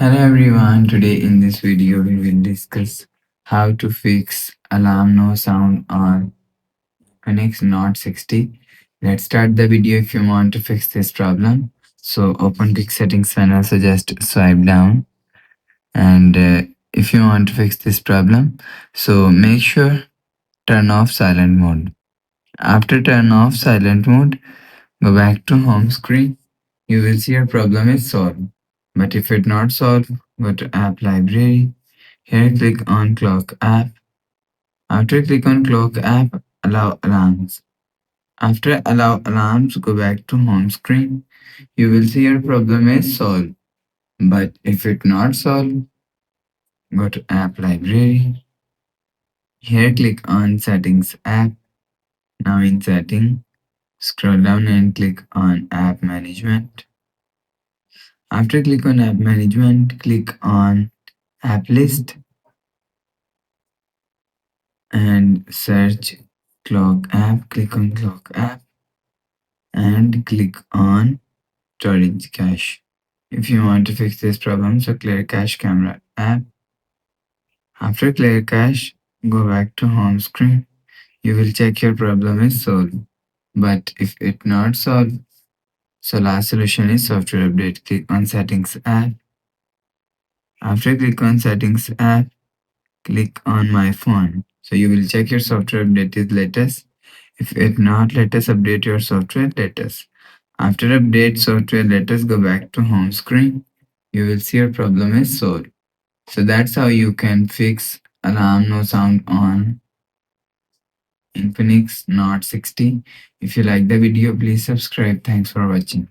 Hello everyone, today in this video we will discuss how to fix alarm no sound on Infinix Note 60. Let's start the video. If you want to fix this problem, so open quick settings panel, so just swipe down, and if you want to fix this problem, so make sure turn off silent mode. After turn off silent mode, go back to home screen. You will see your problem is solved. But if it not solved, go to app library. Here click on clock app. After click on clock app, allow alarms. After allow alarms, go back to home screen. You will see your problem is solved. But if it not solved, go to app library. Here click on settings app. Now in setting, scroll down and click on app management. After click on app management, click on app list and search clock app. Click on clock app and click on storage cache. If you want to fix this problem, so clear cache camera app. After clear cache, go back to home screen. You will check your problem is solved. But if it not solved, so last solution is software update. Click on settings app. After click on settings app, click on my phone. So you will check your software update is latest. If it not, let us update your software latest. After update software, let us go back to home screen. You will see your problem is solved. So that's how you can fix alarm no sound on Infinix Note 60. If you like the video, please subscribe. Thanks for watching.